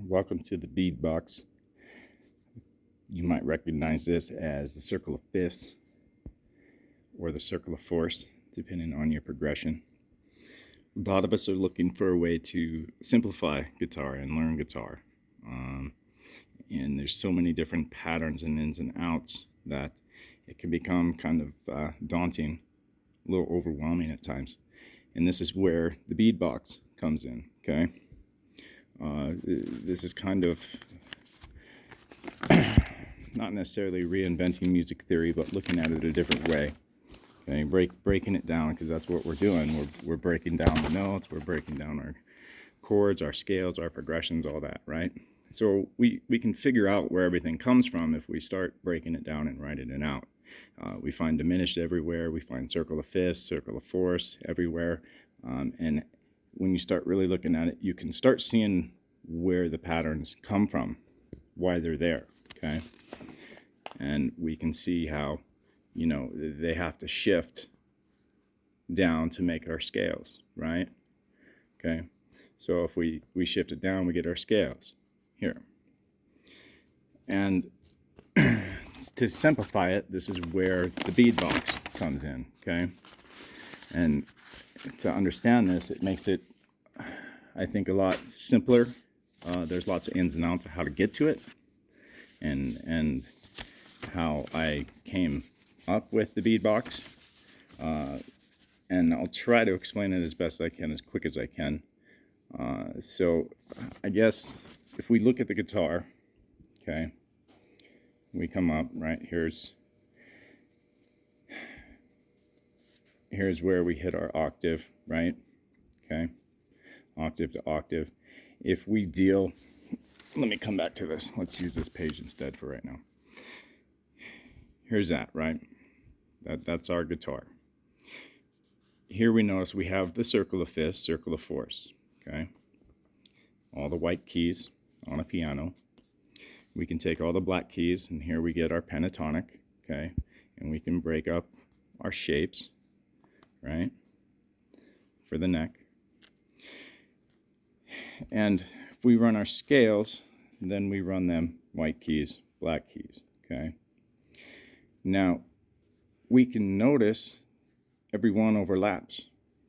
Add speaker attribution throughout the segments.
Speaker 1: Welcome to the BEAD Box. You might recognize this as the circle of fifths or the circle of fourths, depending on your progression. A lot of us are looking for a way to simplify guitar and learn guitar. And there's so many different patterns and ins and outs that it can become kind of daunting, a little overwhelming at times. And this is where the BEAD Box comes in, okay? This is kind of not necessarily reinventing music theory, but looking at it a different way. Okay, breaking it down, because that's what we're doing. We're breaking down the notes, we're breaking down our chords, our scales, our progressions, all that, right? So we can figure out where everything comes from if we start breaking it down and writing it out. We find diminished everywhere. We find circle of fifths, circle of fourths everywhere. And when you start really looking at it, you can start seeing where the patterns come from, why they're there, okay? And we can see how, you know, they have to shift down to make our scales, right? Okay, so if we shift it down, we get our scales here. And to simplify it, this is where the BEAD Box comes in, okay? And to understand this, it makes it, I think, a lot simpler. There's lots of ins and outs of how to get to it, and how I came up with the BEAD Box. And I'll try to explain it as best I can, as quick as I can. So I guess if we look at the guitar, okay, we come up, right, here's where we hit our octave, right, okay, octave to octave. If we deal, let me come back to this. Let's use this page instead for right now. Here's that, right? That's our guitar. Here we notice we have the circle of fifths, circle of fourths, okay? All the white keys on a piano. We can take all the black keys, and here we get our pentatonic, okay? And we can break up our shapes, right, for the neck. And if we run our scales, then we run them white keys, black keys, okay? Now, we can notice every one overlaps,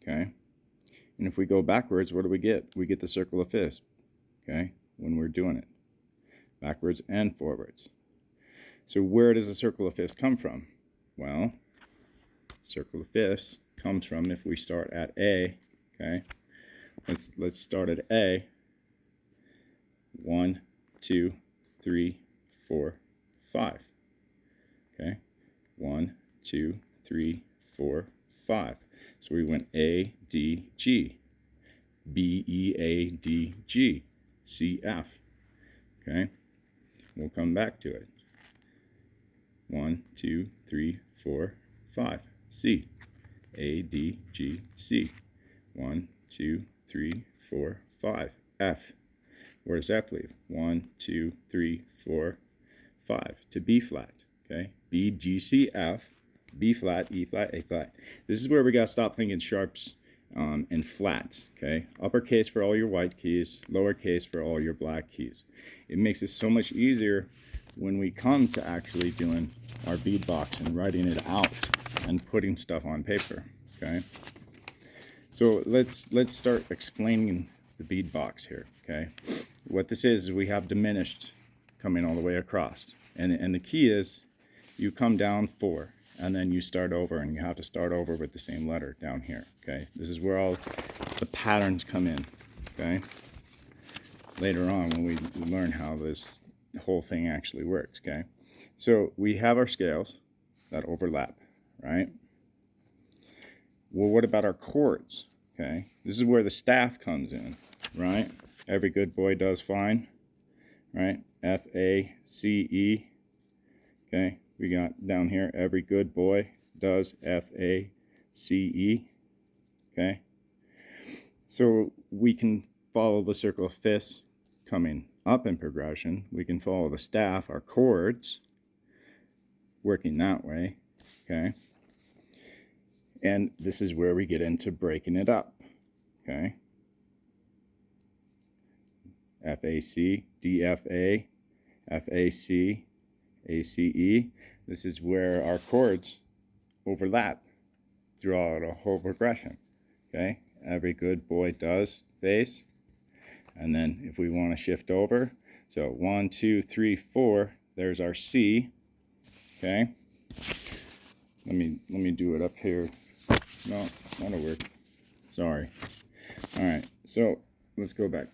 Speaker 1: okay? And if we go backwards, what do we get? We get the circle of fifths, okay, when we're doing it, backwards and forwards. So where does the circle of fifths come from? Well, circle of fifths comes from, if we start at A, okay, let's start at A. 1, 2, 3, 4, 5. Okay, 1, 2, 3, 4, 5. So we went A, D, G, B, E, A, D, G, C, F. Okay, we'll come back to it. 1, 2, 3, 4, 5. C, A, D, G, C. 1, 2, 3, 4, 5. F. Where does F leave? 1, 2, 3, 4, 5 to B flat. Okay, B, G, C, F, B flat, E flat, A flat. This is where we got to stop thinking sharps and flats. Okay, uppercase for all your white keys, lowercase for all your black keys. It makes it so much easier when we come to actually doing our BEAD Box and writing it out and putting stuff on paper. Okay, so let's start explaining the BEAD Box here. Okay, what this is we have diminished coming all the way across, and the key is you come down 4 and then you start over, and you have to start over with the same letter down here. Okay, this is where all the patterns come in. Okay, later on when we learn how this whole thing actually works. Okay, so we have our scales that overlap, right? Well, what about our chords? Okay, this is where the staff comes in, right? Every good boy does fine, right? F, A, C, E. Okay, we got down here, every good boy does F, A, C, E. Okay, so we can follow the circle of fifths coming up in progression. We can follow the staff, our chords, working that way. Okay, and this is where we get into breaking it up. Okay, F, A, C, D, F, A, F, A, C, A, C, E. This is where our chords overlap throughout a whole progression. Okay, every good boy does bass. And then if we want to shift over, so 1, 2, 3, 4, there's our C. Okay, let me do it up here. No, that'll work. Sorry. All right, so let's go back.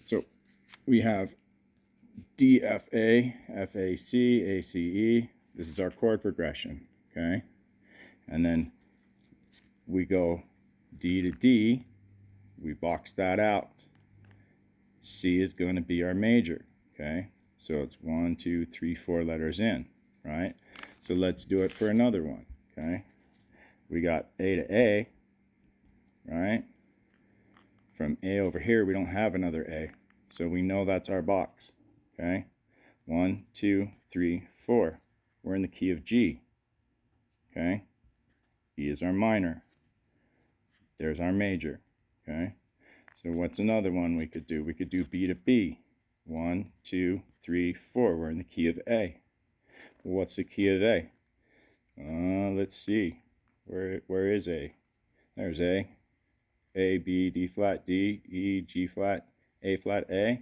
Speaker 1: So we have D, F, A, F, A, C, A, C, E. This is our chord progression. Okay, and then we go D to D. We box that out. C is going to be our major. Okay, so it's 1, 2, 3, 4 letters in, right? So let's do it for another one. Okay, we got A to A, right? From A over here, we don't have another A, so we know that's our box. Okay, 1, 2, 3, 4. We're in the key of G. Okay, E is our minor. There's our major. Okay, so what's another one we could do? We could do B to B. 1, 2, 3, 4. We're in the key of A. Well, what's the key of A? Let's see. Where is A? There's A. A, B, D flat, D, E, G flat, A flat, A.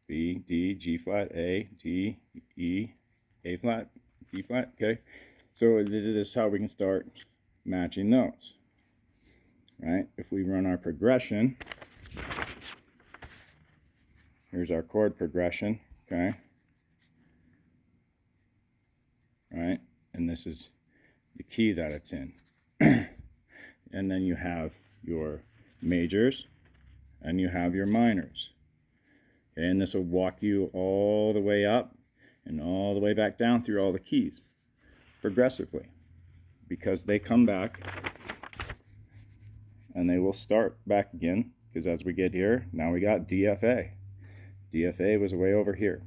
Speaker 1: B, D, G flat, A, D, E, A flat, D flat. Okay. So this is how we can start matching those. Right? If we run our progression, here's our chord progression. Okay. Right? And this is the key that it's in. And then you have your majors and you have your minors. Okay, and this will walk you all the way up and all the way back down through all the keys progressively, because they come back and they will start back again, because as we get here, now we got DFA. DFA was way over here.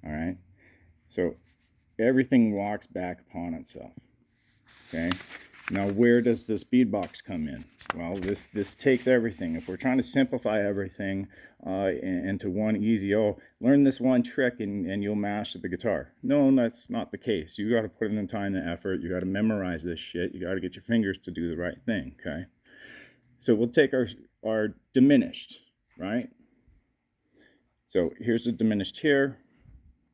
Speaker 1: All right, so everything walks back upon itself. Okay, now where does this bead box come in? Well, this takes everything. If we're trying to simplify everything into one easy, learn this one trick and you'll master the guitar. No, that's not the case. You got to put in the time and effort. You got to memorize this shit. You got to get your fingers to do the right thing. Okay, so we'll take our diminished, right? So here's the diminished here,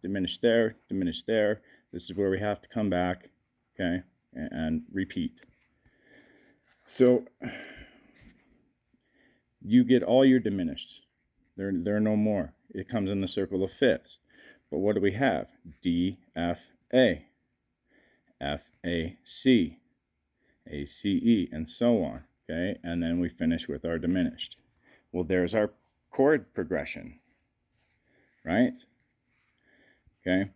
Speaker 1: diminished there, diminished there. This is where we have to come back, okay, and repeat. So you get all your diminished. There are no more. It comes in the circle of fifths. But what do we have? D, F, A, F, A, C, A, C, E, and so on. Okay, and then we finish with our diminished. Well, there's our chord progression, right? Okay,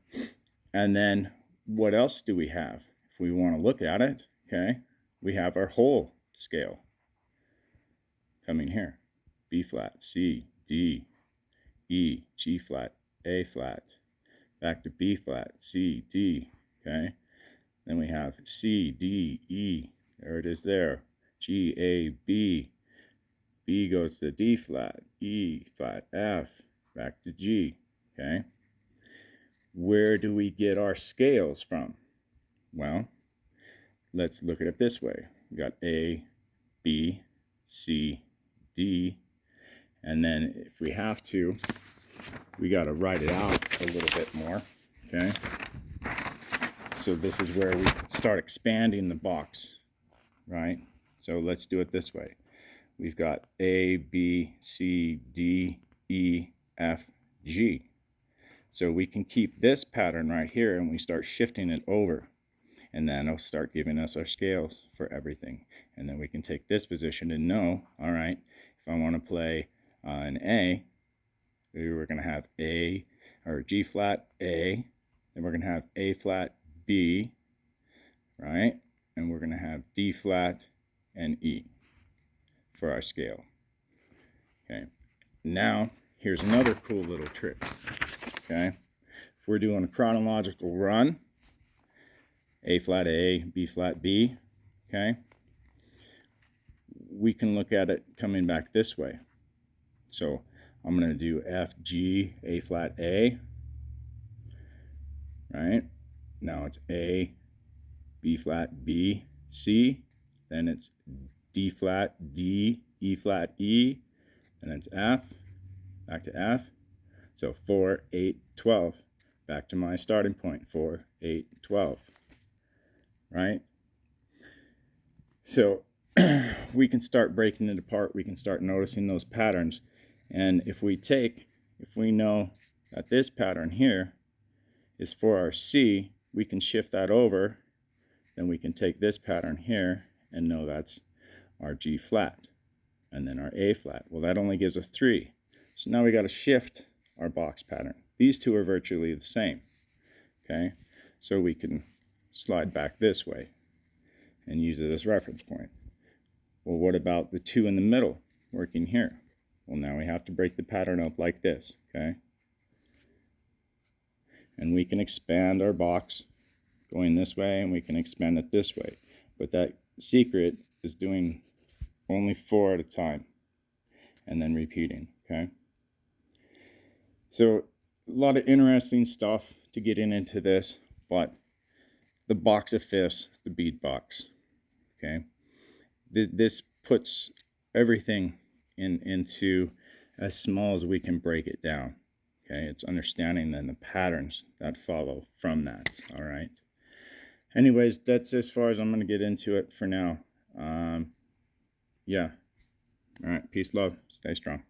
Speaker 1: and then what else do we have? If we want to look at it, okay, we have our whole scale coming here. B flat, C, D, E, G flat, A flat, back to B flat, C, D, okay? Then we have C, D, E, there it is there, G, A, B, B goes to D flat, E flat, F, back to G, okay? Where do we get our scales from? Well, let's look at it this way. We got A, B, C, D, and then if we have to, we got to write it out a little bit more, okay? So this is where we start expanding the box, right? So let's do it this way. We've got A, B, C, D, E, F, G. So we can keep this pattern right here and we start shifting it over. And then it'll start giving us our scales for everything. And then we can take this position and know, all right, if I want to play an A, we're going to have A, or G flat A, then we're going to have A flat B, right? And we're going to have D flat and E for our scale. Okay, now here's another cool little trick. Okay, if we're doing a chronological run, A flat A, B flat B, okay, we can look at it coming back this way. So I'm going to do F, G, A flat, A, right? Now it's A, B flat, B, C, then it's D flat, D, E flat, E, and it's F, back to F. So 4, 8, 12, back to my starting point, 4, 8, 12, right? So we can start breaking it apart. We can start noticing those patterns. And if we know that this pattern here is for our C, we can shift that over. Then we can take this pattern here and know that's our G flat and then our A flat. Well, that only gives us 3. So now we got to shift our box pattern. These two are virtually the same. Okay, so we can slide back this way and use it as reference point. Well, what about the 2 in the middle working here? Well, now we have to break the pattern up like this, okay? And we can expand our box going this way, and we can expand it this way. But that secret is doing only 4 at a time and then repeating, okay? So a lot of interesting stuff to get into this, but the box of fifths, the bead box, okay? This puts everything into as small as we can break it down, okay? It's understanding then the patterns that follow from that, all right? Anyways, that's as far as I'm going to get into it for now. Yeah. All right, peace, love, stay strong.